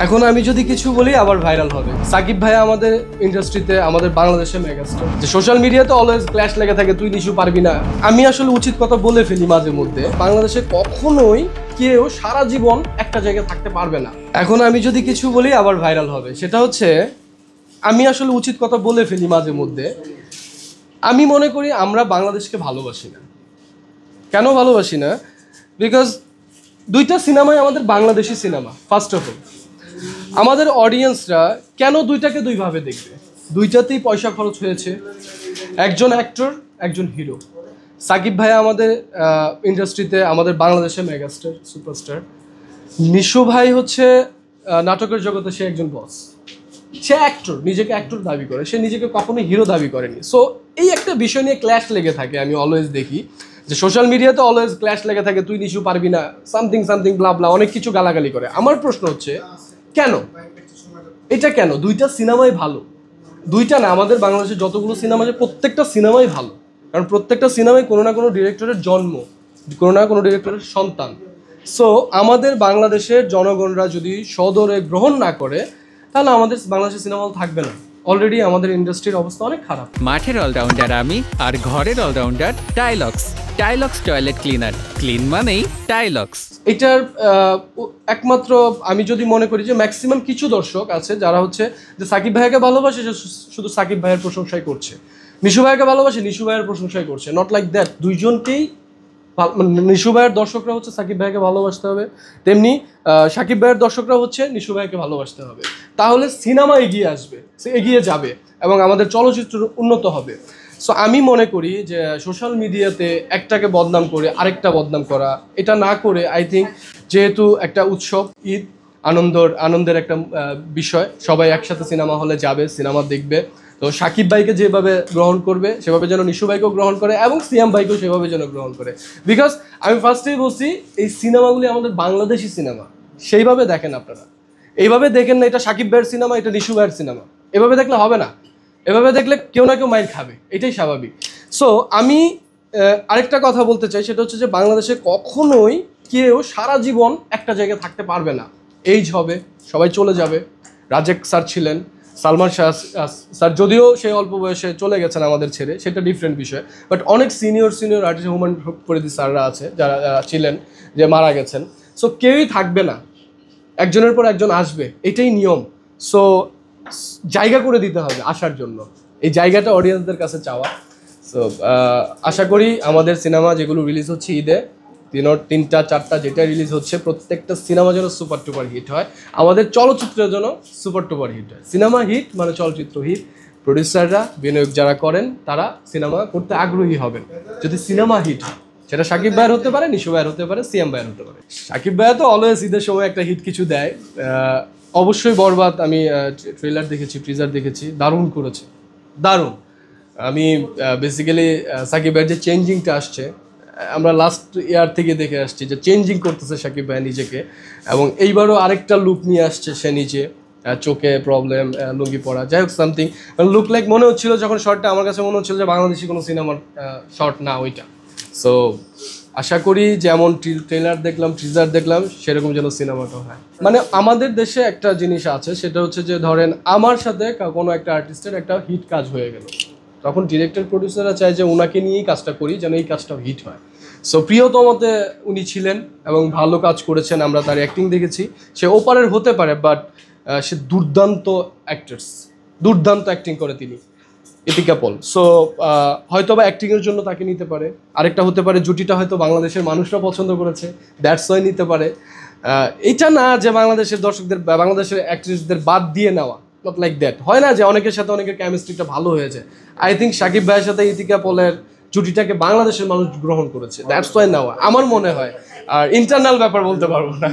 এখন আমি যদি কিছু বলি আবার ভাইরাল হবে। সাকিব ভাই আমাদের ইন্ডাস্ট্রিতে, আমাদের বাংলাদেশে মেগাস্টার। যে সোশ্যাল মিডিয়াতে অলওয়েজ ক্ল্যাশ লেগে থাকে, তুই নিশু পারবি না। আমি আসলে উচিত কথা বলে ফেলি মাঝে মধ্যে। বাংলাদেশে কখনোই কেউ সারা জীবন একটা জায়গায় থাকতে পারবে না। এখন আমি যদি কিছু বলি আবার ভাইরাল হবে, সেটা হচ্ছে আমি আসলে উচিত কথা বলে ফেলি মাঝে মধ্যে। আমি মনে করি আমরা বাংলাদেশকে ভালোবাসি না। কেন ভালোবাসি না? বিকজ দুইটা সিনেমাই আমাদের Bangladeshi cinema. First of all আমাদের অডিয়েন্সরা কেন দুইটাকে দুইভাবে দেখবে? দুইটাতেই পয়সা খরচ হয়েছে, একজন অ্যাক্টর, একজন হিরো। সাকিব ভাই আমাদের ইন্ডাস্ট্রিতে, আমাদের বাংলাদেশে মেগাস্টার, সুপারস্টার। নিশু ভাই হচ্ছে নাটকের জগতে সে একজন বস। সে অ্যাক্টর, নিজেকে অ্যাক্টর দাবি করে, সে নিজেকে কখনোই হিরো দাবি করেনি। সো এই একটা বিষয় নিয়ে ক্ল্যাশ লেগে থাকে। আমি অলওয়েজ দেখি যে সোশ্যাল মিডিয়াতে অলওয়েজ ক্ল্যাশ লেগে থাকে, তুই নিশু পারবি না, সামথিং সামথিং ব্লা ব্লা, অনেক কিছু গালাগালি করে। আমার প্রশ্ন হচ্ছে কেন এটা, কেন? দুইটা সিনেমাই ভালো। দুইটা না, আমাদের বাংলাদেশে যতগুলো সিনেমা আছে প্রত্যেকটা সিনেমাই ভালো। কারণ প্রত্যেকটা সিনেমায় কোনো না কোনো ডিরেক্টরের জন্ম, কোনো না কোনো ডিরেক্টরের সন্তান। সো আমাদের বাংলাদেশের জনগণরা যদি সদরে গ্রহণ না করে, তাহলে আমাদের বাংলাদেশের সিনেমা থাকবে না। অলরেডি আমাদের ইন্ডাস্ট্রির অবস্থা অনেক খারাপ। মাঠের অলরাউন্ডার আমি, আর ঘরের all rounder Tylox. Tylox toilet cleaner, clean মানেই টাইলক্স। এটার একমাত্র আমি যদি মনে করি যে ম্যাক্সিমাম কিছু দর্শক আছে যারা হচ্ছে যে সাকিব ভাইয়াকে ভালোবাসে, যে শুধু সাকিব ভাইয়ের প্রশংসাই করছে, নিশু ভাইয়াকে ভালোবাসে, নিশু ভাইয়ের প্রশংসাই করছে। Not like that. দুইজনকেই, নিশু ভাইয়ের দর্শকরা হচ্ছে সাকিব ভাইকে ভালোবাসতে হবে, তেমনি সাকিব ভাইয়ের দর্শকরা হচ্ছে নিশু ভাইকে ভালোবাসতে হবে। তাহলে সিনেমা এগিয়ে আসবে, সে এগিয়ে যাবে এবং আমাদের চলচ্চিত্র উন্নত হবে। সো আমি মনে করি যে সোশ্যাল মিডিয়াতে একটাকে বদনাম করে আরেকটা বদনাম করা, এটা না করে আই থিঙ্ক যেহেতু একটা উৎসব, ঈদ, আনন্দের একটা বিষয়, সবাই একসাথে সিনেমা হলে যাবে, সিনেমা দেখবে। তো সাকিব ভাইকে যেভাবে গ্রহণ করবে সেভাবে যেন নিশু ভাইকেও গ্রহণ করে এবং সিয়াম ভাইকেও সেভাবে যেন গ্রহণ করে। বিকজ আমি ফার্স্টেই বলছি, এই সিনেমাগুলি আমাদের বাংলাদেশি সিনেমা। সেইভাবে দেখেন আপনারা, এইভাবে দেখেন না এটা সাকিব ভাইয়ের সিনেমা, এটা নিশু ভাইয়ের সিনেমা। এভাবে দেখলে হবে না। এভাবে দেখলে কেউ না কেউ মাইর খাবে, এটাই স্বাভাবিক। সো আমি আরেকটা কথা বলতে চাই, সেটা হচ্ছে যে বাংলাদেশে কখনোই কেউ সারা জীবন একটা জায়গায় থাকতে পারবে না। এইজ হবে, সবাই চলে যাবে। রাজেক স্যার ছিলেন, সালমান শাহ স্যার যদিও সেই অল্প বয়সে চলে গেছেন আমাদের ছেড়ে, সেটা ডিফারেন্ট বিষয়। বাট অনেক সিনিয়র আর্টিস্ট, হুমান ফরিদি স্যাররা আছে যারা ছিলেন, যে মারা গেছেন। সো কেউই থাকবে না, একজনের পর একজন আসবে, এটাই নিয়ম। সো জায়গা করে দিতে হবে আসার জন্য, এই জায়গাটা অডিয়েন্সদের কাছে চাওয়া। সো আশা করি আমাদের সিনেমা যেগুলো রিলিজ হচ্ছে ঈদে, তিনটা চারটা যেটা রিলিজ হচ্ছে, প্রত্যেকটা সিনেমা যেন সুপার টুপার হিট হয়, আমাদের চলচ্চিত্রের জন্য সুপার টুপার হিট হয়। সিনেমা হিট মানে চলচ্চিত্র হিট। প্রডিউসাররা, বিনিয়োগ যারা করেন, তারা সিনেমা করতে আগ্রহী হবেন যদি সিনেমা হিট হয়। সেটা সাকিব ভাইয়ের হতে পারে, নিশু ভাইয়ের হতে পারে, সিয়াম ভাইয়ের হতে পারে। সাকিব ভাইয়া তো অলওয়েজ ঈদের সময় একটা হিট কিছু দেয়। অবশ্যই বরবাদ, আমি ট্রেলার দেখেছি, টিজার দেখেছি, দারুণ করেছে, দারুণ। আমি বেসিক্যালি সাকিব ভাইয়ের যে চেঞ্জিংটা আসছে, আমরা লাস্ট ইয়ার থেকে দেখে আসছি যে চেঞ্জিং করতেছে সাকিব ভাই নিজেকে, এবং এইবারও আরেকটা লুক নিয়ে আসছে সে নিজে। চোখে প্রবলেম, লুঙ্গি পরা, যাই হোক সামথিং লুক লাইক মনে হচ্ছিল যখন শর্টটা, আমার কাছে মনে হচ্ছিল যে বাংলাদেশি কোনো সিনেমার শর্ট না ওইটা। সো আশা করি যেমন ট্রেলার দেখলাম, টিজার দেখলাম, সেরকম যেন সিনেমাটা হয়। মানে আমাদের দেশে একটা জিনিস আছে, সেটা হচ্ছে যে ধরেন আমার সাথে কোনো একটা আর্টিস্টের একটা হিট কাজ হয়ে গেল, তখন ডিরেক্টর প্রডিউসাররা চায় যে ওনাকে নিয়েই কাজটা করি, যেন এই কাজটা হিট হয়। সো প্রিয়তমতে উনি ছিলেন এবং ভালো কাজ করেছেন, আমরা তার অ্যাক্টিং দেখেছি। সে ওপারের হতে পারে, বাট সে দুর্দান্ত দুর্দান্ত অ্যাক্টিং করে তিনি, ইতিকা পল। সো হয়তো বা অ্যাক্টিংয়ের জন্য তাকে নিতে পারে। আরেকটা হতে পারে জুটিটা হয়তো বাংলাদেশের মানুষরা পছন্দ করেছে, দ্যাটস ওয়াই নিতে পারে। এটা না যে বাংলাদেশের দর্শকদের, বাংলাদেশের অ্যাক্ট্রেসদের বাদ দিয়ে নেওয়া, নট লাইক দ্যাট। হয় না যে অনেকের সাথে অনেকের কেমিস্ট্রিটা ভালো হয়েছে। আই থিঙ্ক সাকিব ভাইয়ের সাথে ইতিকা পলের জুটিটাকে বাংলাদেশের মানুষ গ্রহণ করেছে, দ্যাটস ওয়াই নেওয়া, আমার মনে হয়। আর ইন্টারনাল ব্যাপার বলতে পারবো না।